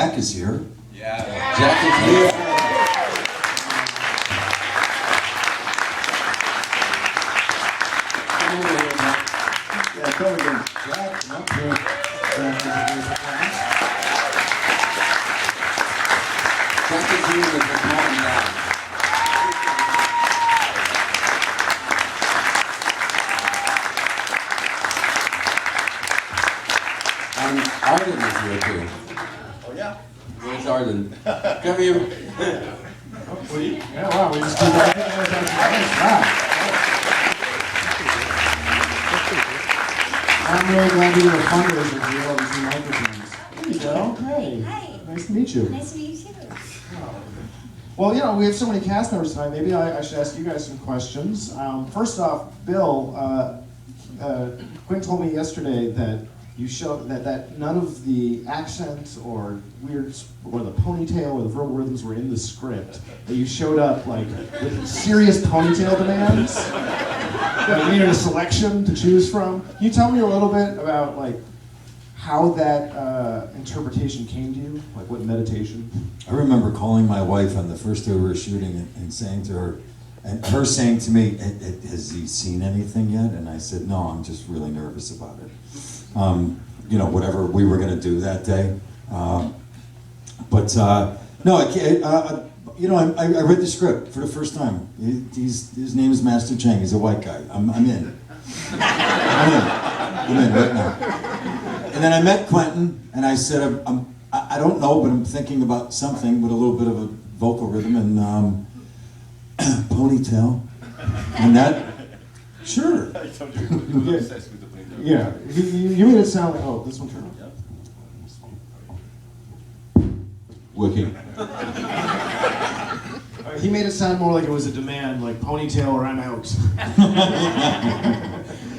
Jack is here. Yeah. Jack is here. Yeah, come again. Jack, come up here. Jack is here with his mom and dad. And Arden is here too. Oh yeah? Where's Arden? Come here. Yeah, wow, we just do that. Wow. I'm really glad we did a fundraiser for all these new microphones. There you go. Hey. Hi. Nice to meet you. Nice to meet you too. Well, you know, we have so many cast members tonight. Maybe I should ask you guys some questions. First off, Bill, Quinn told me yesterday that you showed that none of the accent or weird or the ponytail or the verbal rhythms were in the script. That you showed up like with serious ponytail demands. That we needed a selection to choose from. Can you tell me a little bit about like how that interpretation came to you? Like what meditation? I remember calling my wife on the first day we were shooting and saying to her, and her saying to me, has he seen anything yet? And I said, no, I'm just really nervous about it. You know, whatever we were going to do that day. You know, I read the script for the first time. His name is Master Chang. He's a white guy. I'm in. I'm in right now. And then I met Quentin, and I said, I don't know, but I'm thinking about something with a little bit of a vocal rhythm and ponytail. And that, sure. I told you, he was obsessed with the ponytail. Yeah, you made it sound like, oh, this one turned on. Working. He made it sound more like it was a demand, like ponytail or I'm out.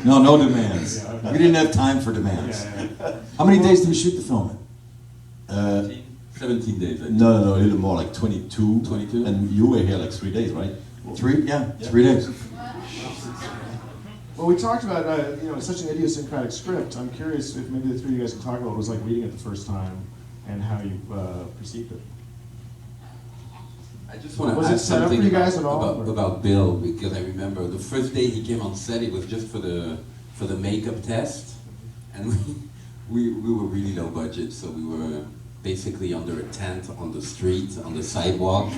No demands. We didn't have time for demands. Yeah. How many days did we shoot the film in? 17 days, I think. No, a little more, like 22. 22? And you were here like 3 days, right? 3 days. Well, we talked about, you know, it's such an idiosyncratic script. I'm curious if maybe the three of you guys can talk about what it was like reading it the first time and how you perceived it. I just want Was to it add set up for something you guys at all, or? about Bill, because I remember the first day he came on set, it was just for the makeup test, and we were really low budget, so we were basically under a tent on the street, on the sidewalk,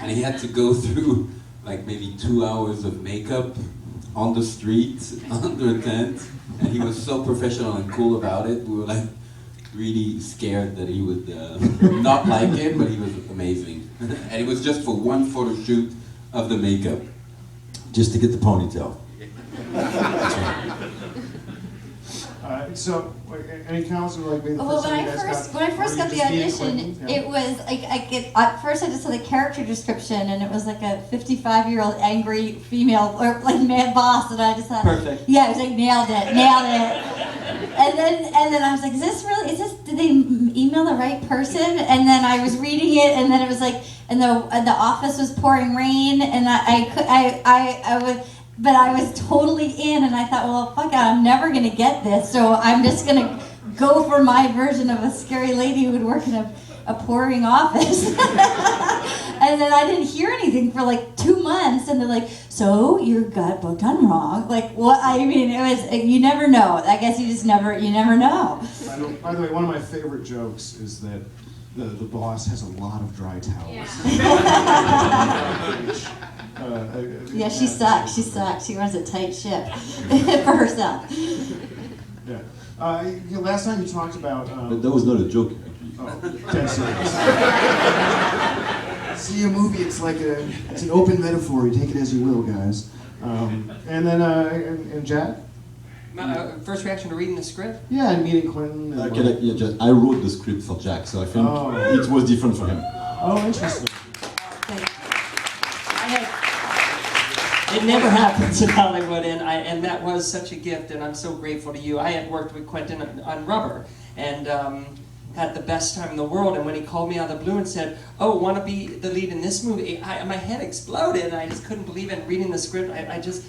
and he had to go through like maybe 2 hours of makeup on the street, under a tent, and he was so professional and cool about it. We were like really scared that he would not like it, but he was amazing. And it was just for one photo shoot of the makeup. Just to get the ponytail. So, any comments on like maybe the Well, first time you guys when I first got the audition, it was like at first I just saw the character description, and it was like a 55-year-old angry female or like mad boss, and I just thought, perfect. Yeah, I was like nailed it. And then I was like, did they email the right person? And then I was reading it, and then it was like, and the office was pouring rain, and But I was totally in, and I thought, well, fuck it, I'm never going to get this, so I'm just going to go for my version of a scary lady who would work in a pouring office. And then I didn't hear anything for like 2 months, and they're like, so you got booked on wrong? Like, what? I mean, it was, you never know. I guess you never know. By the way, one of my favorite jokes is that the boss has a lot of dry towels. Yeah, she sucks. She runs a tight ship for herself. Yeah. Last time you talked about... But that was not a joke, actually. Oh, dead serious. See, a movie, it's an open metaphor. You take it as you will, guys. And then, and Jack? First reaction to reading the script? Yeah, and meeting Quentin. And I wrote the script for Jack, so I think it was different for him. Oh, interesting. It never happens in Hollywood, and that was such a gift, and I'm so grateful to you. I had worked with Quentin on Rubber, and had the best time in the world, and when he called me out of the blue and said, oh, want to be the lead in this movie, my head exploded, and I just couldn't believe it. Reading the script, I just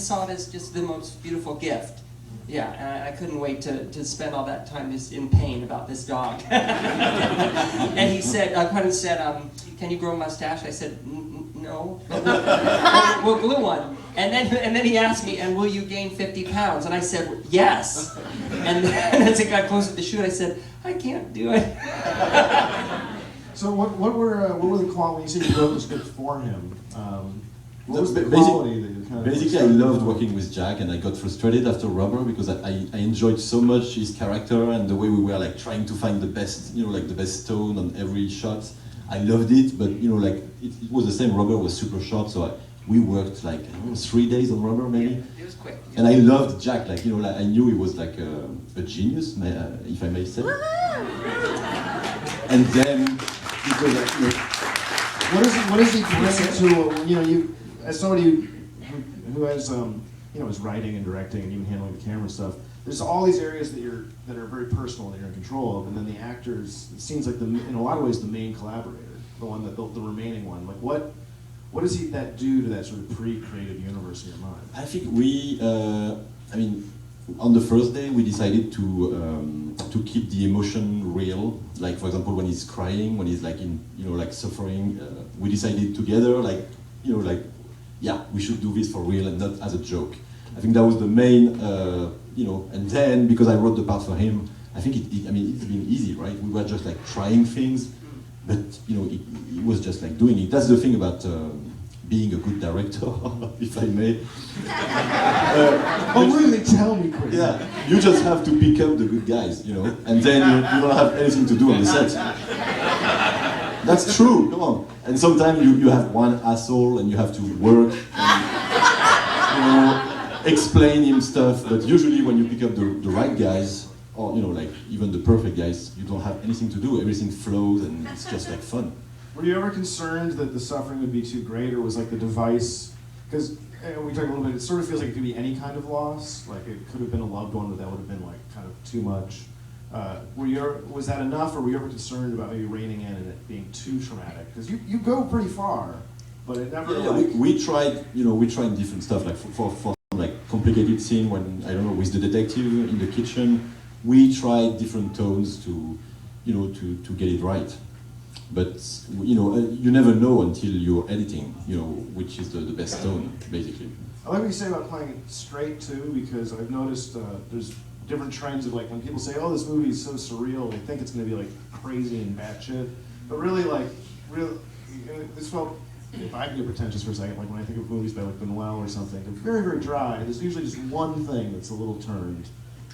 saw it as just the most beautiful gift. Yeah, and I couldn't wait to spend all that time just in pain about this dog. And he said, Quentin said, can you grow a mustache? I said, no. We'll glue one. And then he asked me, and will you gain 50 pounds? And I said, yes. And then as it got closer to the shoot, I said, I can't do it. So what were the qualities when you say you wrote the script for him? What was the Basic- quality that you kind of... Basically, I loved working with Jack, and I got frustrated after Rubber because I enjoyed so much his character and the way we were like trying to find the best, like the best tone on every shot. I loved it, but like it was the same. Rubber was super short, so we worked like 3 days on Rubber maybe. Yeah, it was quick. And I loved Jack, like like I knew he was like a genius, if I may say. And then it was like, What does he bring to you as somebody who has is writing and directing and even handling the camera stuff? There's all these areas that are very personal that you're in control of, and then the actors. It seems like in a lot of ways the main collaborator, the one that built the remaining one. Like what does that do to that sort of pre-creative universe in your mind? I think on the first day we decided to keep the emotion real. Like for example, when he's crying, when he's like in like suffering, we decided together we should do this for real and not as a joke. I think that was the main and then because I wrote the part for him, I think it's been easy, right? We were just like trying things, but it was just like doing it. That's the thing about being a good director, if I may. Really tell me, Chris. Yeah, you just have to pick up the good guys, and then you don't have anything to do on the set. That's true, come on. And sometimes you have one asshole and you have to work and, explain him stuff, but usually when you pick up the right guys, or like even the perfect guys, you don't have anything to do, everything flows and it's just like fun. Were you ever concerned that the suffering would be too great, or was like the device, because we talked a little bit, it sort of feels like it could be any kind of loss, like it could have been a loved one, but that would have been like kind of too much. Was that enough, or were you ever concerned about maybe reining in and it being too traumatic? Because you go pretty far, but it never we tried different stuff, like for like complicated scene when, I don't know, with the detective in the kitchen, we tried different tones to get it right. But you never know until you're editing, which is the best tone, basically. I like what you say about playing it straight too, because I've noticed there's different trends of like when people say, "Oh, this movie is so surreal," they think it's going to be like crazy and batshit, but really this felt. If I can get pretentious for a second, like when I think of movies by like Buñuel or something, they're very, very dry. There's usually just one thing that's a little turned,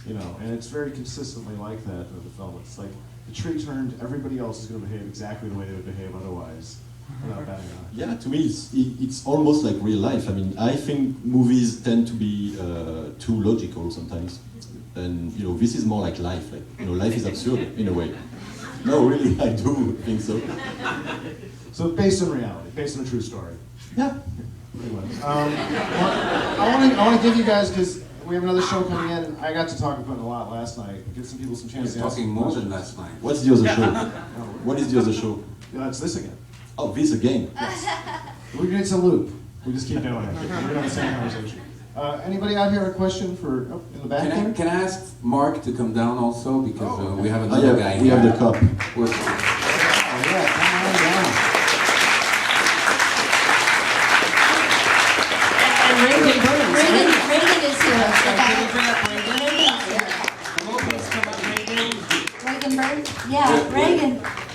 and it's very consistently like that in the film. It's like the tree turned, everybody else is going to behave exactly the way they would behave otherwise, without batting an eye. Yeah, to me, it's almost like real life. I mean, I think movies tend to be too logical sometimes, and this is more like life. Like life is absurd in a way. No, really, I do think so. So based on reality, based on a true story. Yeah. Pretty much. I want to give you guys, because we have another show coming in, and I got to talk about it a lot last night. Give some people some I chance was to ask talking some more questions. than last night. What's the other show? What is the other show? Yeah, it's this again. Oh, this again. It's a loop. We just keep doing it. We're gonna have the same conversation. Anybody out here a question for in the back there? Can I ask Mark to come down also, because we have Oh, another yeah, guy we here. have the cup. Oh yeah, come on down. And Reagan Burns. Reagan is here. Can we bring up Reagan? Reagan's here. Come on, please come up, Reagan. Reagan Burns? Yeah, Reagan.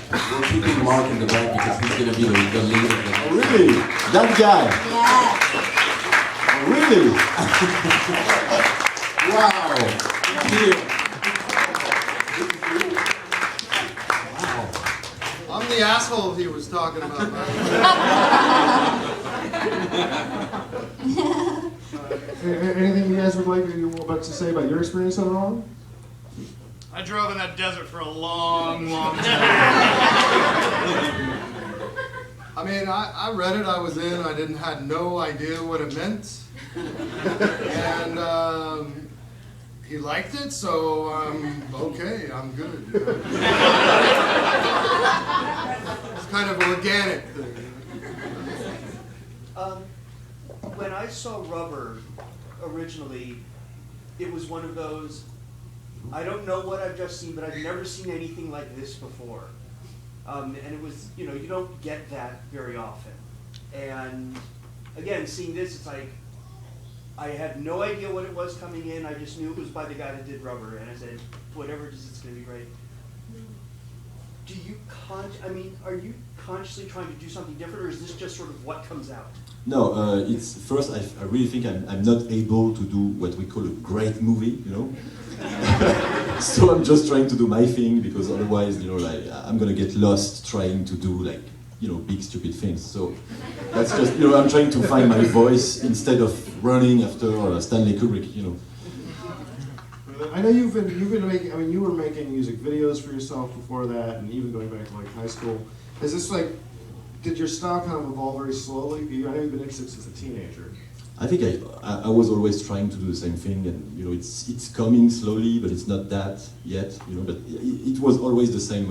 We're keeping Mark in the back because he's going to be the leader of the next. Oh, really? That guy? Yeah. Oh, really? Wow. Here. I'm the asshole he was talking about. Anything you guys would like to say about your experience on Wrong? I drove in that desert for a long, long time. I mean, I read it, I was in, had no idea what it meant. And he liked it, so okay, I'm good. It's kind of organic thing. When I saw Rubber originally, it was one of those, I don't know what I've just seen, but I've never seen anything like this before. And it was, you don't get that very often. And again, seeing this, it's like, I had no idea what it was coming in. I just knew it was by the guy that did Rubber, and I said, whatever it is, it's going to be great. Do you are you consciously trying to do something different, or is this just sort of what comes out? No, it's first. I really think I'm not able to do what we call a great movie, So I'm just trying to do my thing because otherwise, I'm gonna get lost trying to do big stupid things. So that's just I'm trying to find my voice instead of running after Stanley Kubrick. I know you've been making. I mean, you were making music videos for yourself before that, and even going back to high school. Is this did your style kind of evolve very slowly? I know you've been interested since a teenager. I think I was always trying to do the same thing, and it's coming slowly, but it's not that yet. But it was always the same.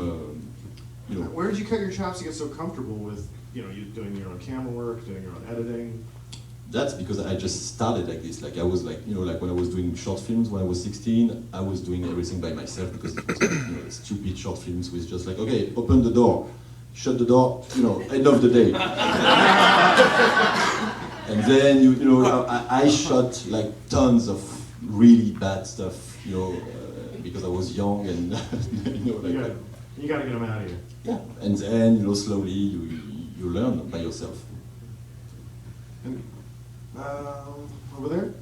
Where did you cut your chops to get so comfortable with you doing your own camera work, doing your own editing? That's because I just started like this. I was when I was doing short films when I was 16, I was doing everything by myself because it was stupid short films with just okay, open the door, shut the door, end of the day. And then I shot tons of really bad stuff, because I was young and you got to get them out of here. Yeah, and then slowly you learn by yourself. And, over there?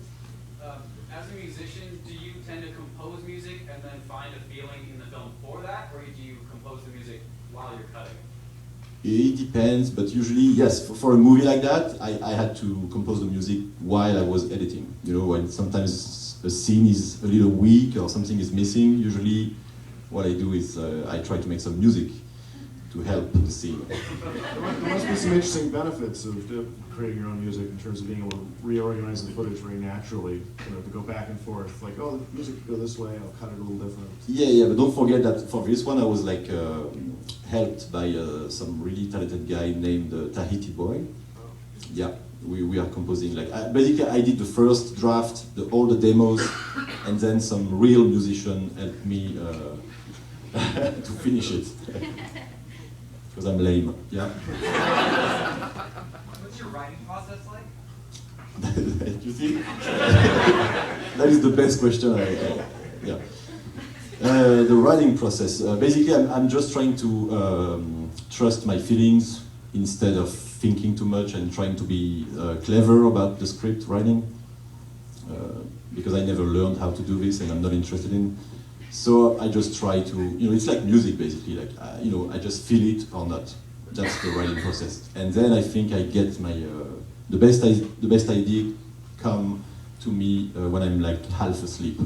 As a musician, do you tend to compose music and then find a feeling in the film for that, or do you compose the music while you're cutting? It depends, but usually, yes, for a movie like that, I had to compose the music while I was editing. When sometimes a scene is a little weak or something is missing, usually what I do is I try to make some music to help the scene. There must be some interesting benefits of creating your own music in terms of being able to reorganize the footage very naturally, to go back and forth, oh, the music could go this way, I'll cut it a little different. Yeah, but don't forget that for this one I was helped by some really talented guy named Tahiti Boy. Yeah, we are composing, basically I did the first draft, all the demos, and then some real musician helped me to finish it. Because I'm lame, yeah. What's your writing process like? You think? That is the best question yeah. The writing process. Basically, I'm just trying to trust my feelings instead of thinking too much and trying to be clever about the script writing. Because I never learned how to do this and I'm not interested in. So I just try to, it's like music basically, I just feel it or not. That's the writing process. And then I think I get my, the best idea come to me when I'm half asleep.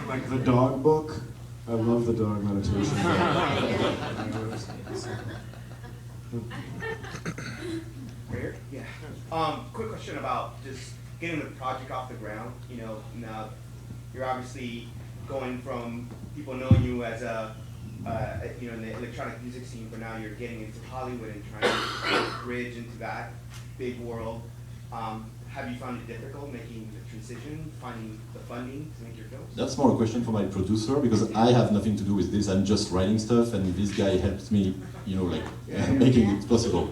Like the dog book? I love the dog meditation. Right here? Yeah. Quick question about just getting the project off the ground. Now you're obviously going from people knowing you as in the electronic music scene, but now you're getting into Hollywood and trying to bridge into that big world. Have you found it difficult making the transition, finding the funding to make your films? That's more a question for my producer because I have nothing to do with this. I'm just writing stuff, and this guy helps me, making it possible.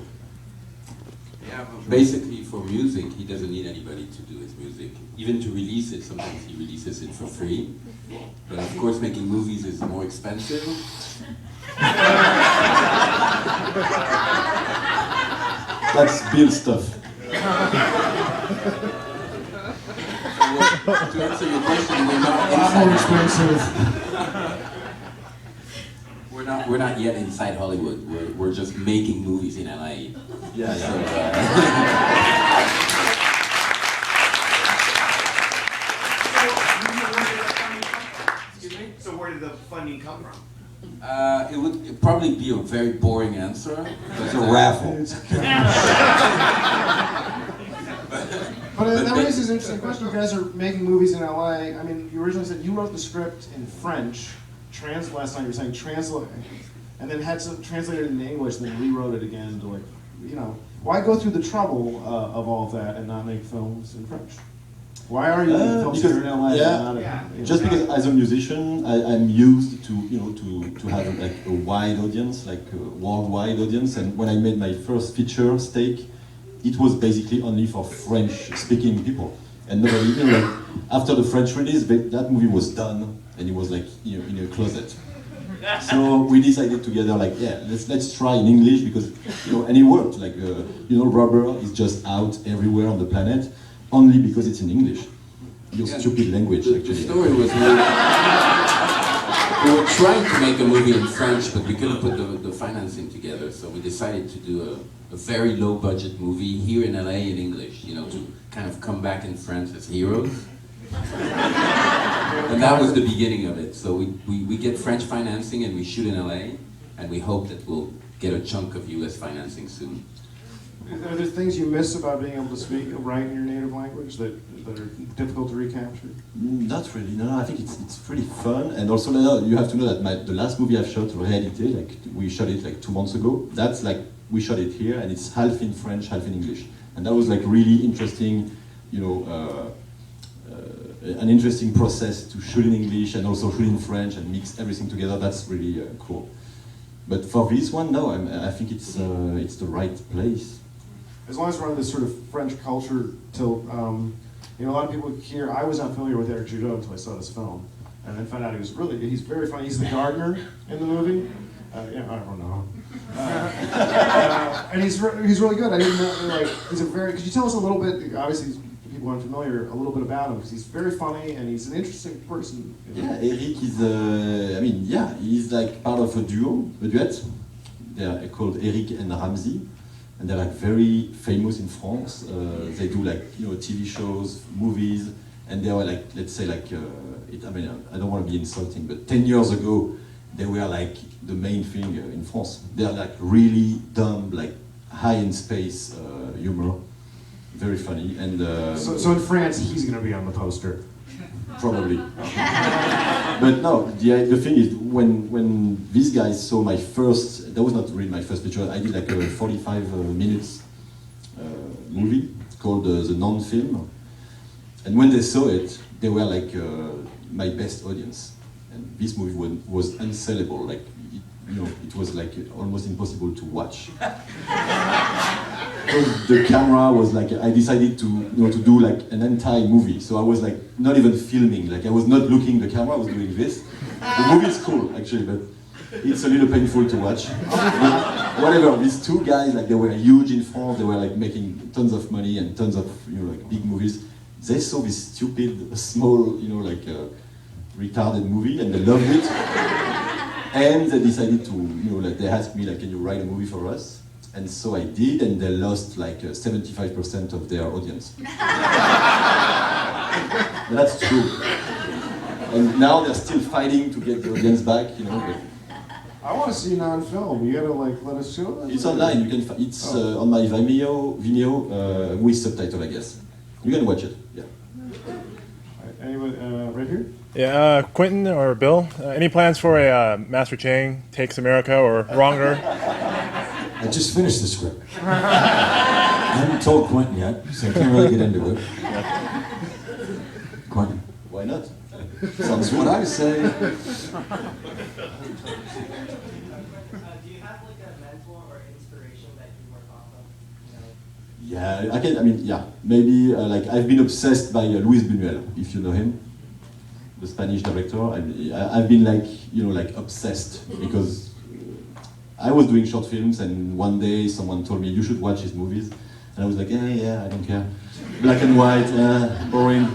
Yeah, but basically for music, he doesn't need anybody to do his music. Even to release it, sometimes he releases it for free. But of course, making movies is more expensive. That's Bill stuff. To answer your question, we're not More inside. expensive. We're not yet inside Hollywood. We're just making movies in LA. Yeah. So where did the funding come from? It would probably be a very boring answer. It's a raffle. But that raises an interesting question. You guys are making movies in LA. I mean, you originally said you wrote the script in French. Last night you were saying translate, and then had to translate it into English, and then rewrote it again to why go through the trouble of all of that and not make films in French? Why are you in film because, studio in LA? yeah, Not just because as a musician, I'm used to to have like a wide audience, like a worldwide audience. And when I made my first feature, Steak, it was basically only for French-speaking people, and nobody. Like after the French release, that movie was done, and it was like in a closet. So we decided together, like, yeah, let's try in English because and it worked. Like Rubber is just out everywhere on the planet, only because it's in English. Your stupid language, actually. The story was we were trying to make a movie in French, but we couldn't put the financing together, so we decided to do a very low budget movie here in LA in English, to kind of come back in France as heroes. And that was the beginning of it. So we get French financing and we shoot in LA, and we hope that we'll get a chunk of US financing soon. Are there things you miss about being able to write in your native language that are difficult to recapture? Not really. No, I think it's pretty fun, and also you have to know that the last movie I've shot, Réalité, like we shot it like 2 months ago. That's like we shot it here, and it's half in French, half in English, and that was like really interesting. An interesting process to shoot in English and also shoot in French and mix everything together. That's really cool. But for this one, no, I think it's the right place. As long as we're on this sort of French culture tilt, a lot of people here, I was not familiar with Eric Judot until I saw this film, and then found out he's very funny. He's the gardener in the movie. I don't know. And he's really good. I didn't know, could you tell us a little bit, obviously people aren't familiar, a little bit about him, because he's very funny and he's an interesting person. Yeah, Eric is, he's like part of a duet. They're called Eric and Ramsey. And they're like very famous in France. They do like TV shows, movies, and they were like, let's say like, I don't want to be insulting, but 10 years ago, they were like the main thing in France. They're like really dumb, like high in space humor, very funny. And so in France, he's going to be on the poster. Probably. But no, the thing is, when these guys saw my first, that was not really my first picture, I did like a 45 minutes movie called The Non-Film. And when they saw it, they were like my best audience. And this movie was unsellable, like, it was like almost impossible to watch. The camera was like, I decided to do like an entire movie. So I was like not even filming, like I was not looking at the camera, I was doing this. The movie is cool actually, but it's a little painful to watch. Whatever, these two guys, like they were huge in France, they were like making tons of money and tons of like big movies. They saw this stupid, small, retarded movie and they loved it. And they decided to, they asked me like, can you write a movie for us? And so I did, and they lost like 75% of their audience. But that's true. And now they're still fighting to get the audience back, But I want to see non-film. You gotta let us show that. it's online. You can. It's on my Vimeo with subtitle, I guess. You can watch it. Yeah. Anyone right here? Yeah, Quentin or Bill, any plans for a Master Chang Takes America or Wronger? I just finished the script. I haven't told Quentin yet, so I can't really get into it. Quentin. Why not? Sounds what I say. Do you have like a mentor or inspiration that you work off of? Yeah, maybe like I've been obsessed by Luis Buñuel, if you know him, the Spanish director. I've been like obsessed because I was doing short films, and one day someone told me you should watch his movies, and I was like, yeah, I don't care, black and white, boring.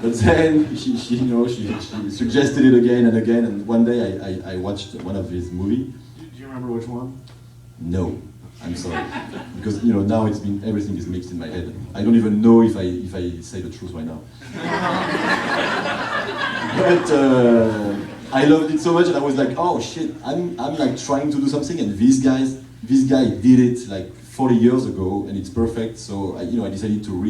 But then she suggested it again and again, and one day I watched one of his movies. Do you remember which one? No, I'm sorry, because now everything is mixed in my head. I don't even know if I say the truth right now. But I loved it so much, and I was like, oh shit, I'm like trying to do something, and this guy did it like 40 years ago, and it's perfect. So I decided to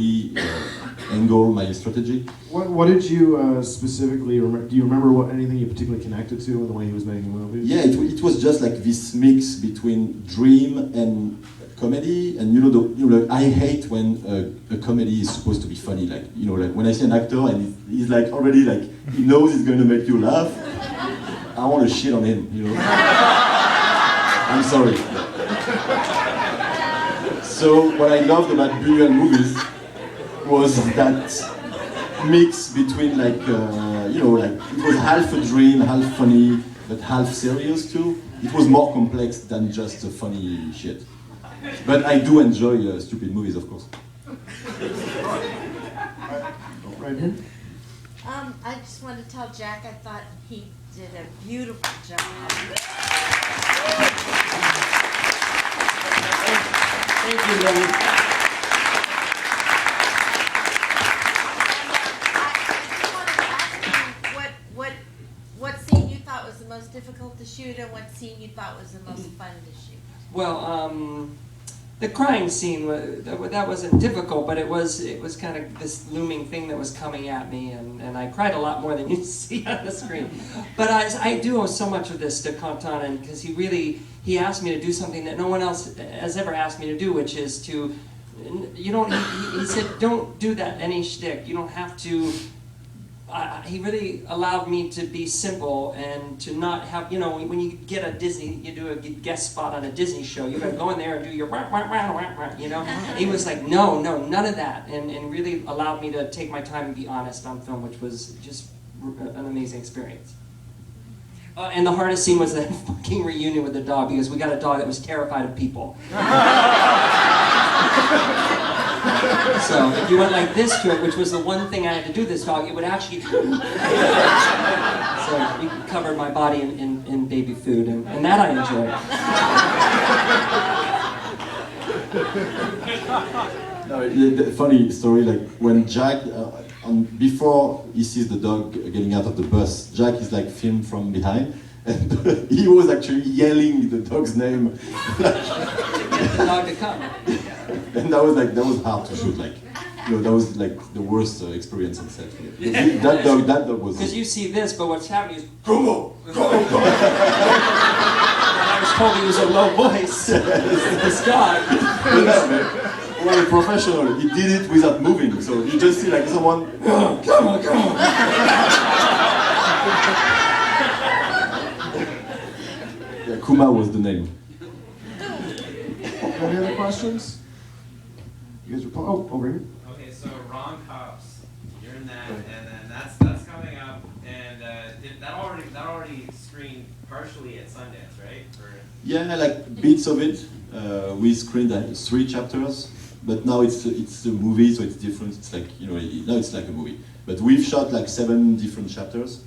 angle my strategy. What did you specifically remember? Do you remember anything you particularly connected to in the way he was making movies? Yeah, it was just like this mix between dream and comedy, and you know, like, I hate when a comedy is supposed to be funny. Like, you know, like when I see an actor and he's like already like he knows he's going to make you laugh, I want to shit on him. You know, I'm sorry. So what I loved about Dupieux movies was that mix between like you know, like it was half a dream, half funny, but half serious too. It was more complex than just a funny shit. But I do enjoy stupid movies, of course. Right here. I just wanted to tell Jack I thought he did a beautiful job. Thank you, Lily. What scene you thought was the most difficult to shoot, and what scene you thought was the most fun to shoot? Well, the crying scene that wasn't difficult, but it was kind of this looming thing that was coming at me, and I cried a lot more than you see on the screen. But I do owe so much of this to Quentin, because he asked me to do something that no one else has ever asked me to do, which is to, he said, don't do that any shtick. You don't have to. He really allowed me to be simple and to not have, you know, when you get a Disney, you do a guest spot on a Disney show, you gotta go in there and do your wah, wah, wah, wah, wah, you know? He was like, no, none of that, and really allowed me to take my time and be honest on film, which was just an amazing experience. And the hardest scene was that fucking reunion with the dog, because we got a dog that was terrified of people. So if you went like this to it, which was the one thing I had to do this dog, it would actually... So you covered my body in baby food, and that I enjoyed. No, the funny story, like when Jack, before he sees the dog getting out of the bus, Jack is like filmed from behind, and he was actually yelling the dog's name. The dog to come. And that was hard to shoot, like, you know, that was like the worst experience on set. That dog was... Because you see this, but what's happening is... Go! And I was told he was a low voice. This guy. Well, a professional, he did it without moving, so you just see like someone... Come on! Yeah, Kuma was the name. Any other questions? You guys are over here. Okay, so Wrong Cops, you're in that, and then that's coming up, and that already screened partially at Sundance, right? Yeah, like bits of it. We screened 3 chapters, but now it's a movie, so it's different. It's like, you know, now it's like a movie. But we've shot like 7 different chapters,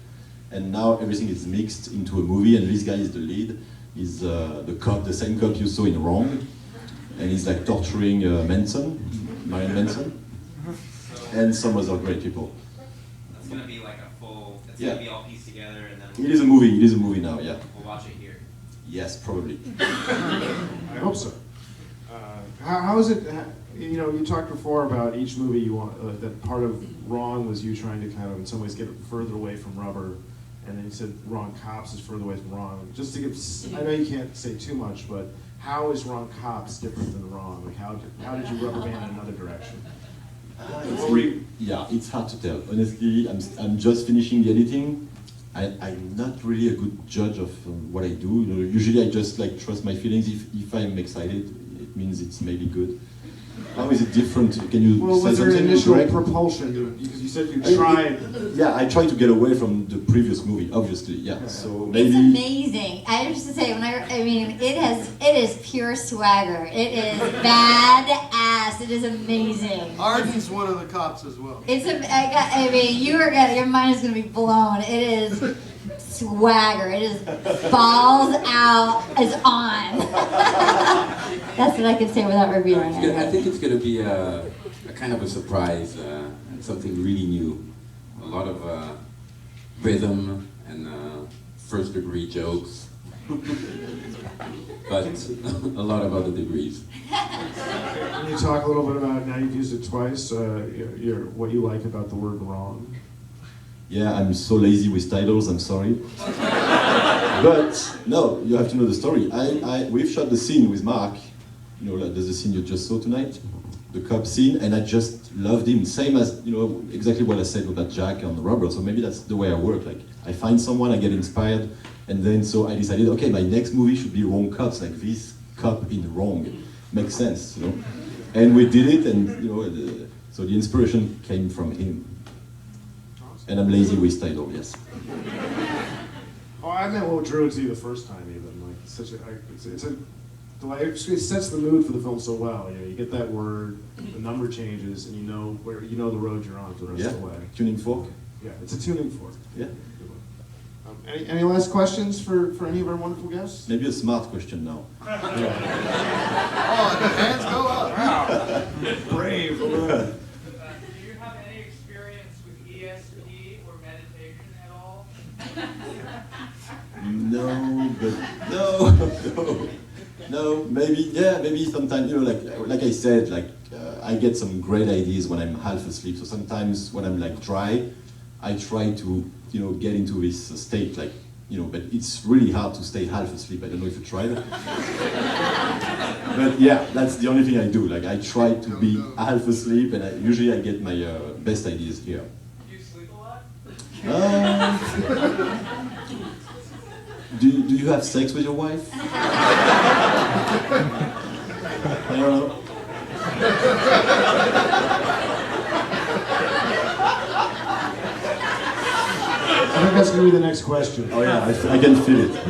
and now everything is mixed into a movie. And this guy is the lead. He's the cop, the same cop you saw in Wrong. And he's like torturing Marilyn Manson, and some other great people. That's gonna be like a full. It's Yeah. gonna be all pieced together, and then. It is a movie. It is a movie now. Yeah. We'll watch it here. Yes, probably. I hope so. How is it? You know, you talked before about each movie you want. That part of Wrong was you trying to kind of, in some ways, get it further away from Rubber, and then you said Wrong Cops is further away from Wrong. Just to give, I know you can't say too much, but how is Wrong Cops different than Wrong? Like how did you rubber band in another direction? Yeah, it's hard to tell. Honestly, I'm just finishing the editing. I'm not really a good judge of what I do. You know, usually I just like trust my feelings. If I'm excited, it means it's maybe good. How is it different? Can you Well, say was there an something initial correct? propulsion? Because you said you tried. Yeah, I tried to get away from the previous movie, obviously. Yeah, so maybe. It's amazing. I have to say, I mean, it is pure swagger. It is badass. It is amazing. Arden's one of the cops as well. I mean, your mind is gonna be blown. It is swagger. It is balls out, is on. That's what I can say without revealing it. I think it's going to be a kind of a surprise, and something really new. A lot of rhythm and first-degree jokes, but a lot of other degrees. Can you talk a little bit about, now you've used it twice, what you like about the word wrong? Yeah, I'm so lazy with titles, I'm sorry. But, no, you have to know the story. We've shot the scene with Mark, you know, like, there's a scene you just saw tonight, the cop scene, and I just loved him. Same as, you know, exactly what I said about Jack and Robert. So maybe that's the way I work. Like, I find someone, I get inspired, and then so I decided, okay, my next movie should be Wrong Cops, like this cop in Wrong. Makes sense, you know. And we did it, and you know, so the inspiration came from him. And I'm lazy with title, yes. Oh, I met Will Drew to you the first time, even. Like, it's a delight. It sets the mood for the film so well. You know, you get that word, the number changes, and you know the road you're on for the rest of the way. Tuning fork. Yeah, it's a tuning fork. Yeah. Any last questions for any of our wonderful guests? Maybe a smart question now. Oh, the hands go up. Wow. Brave. Do you have any experience with ESP or meditation at all? No, but no. Maybe sometimes, you know, like I said, I get some great ideas when I'm half asleep. So sometimes when I'm like dry, I try to, you know, get into this state, like, you know, but it's really hard to stay half asleep. I don't know if you tried it. But yeah, that's the only thing I do. Like, I try to be half asleep, and usually I get my best ideas here. Do you sleep a lot? Do you have sex with your wife? I don't know. I think that's going to be the next question. Oh yeah, I can feel it. What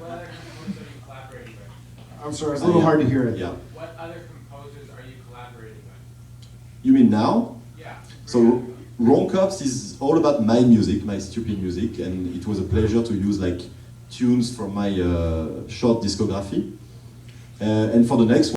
other composers are you collaborating with? I'm sorry, it's a little hard to hear it. Yeah. What other composers are you collaborating with? You mean now? Yeah. So Wrong Cops is all about my music, my stupid music, and it was a pleasure to use like tunes from my short discography. And for the next one,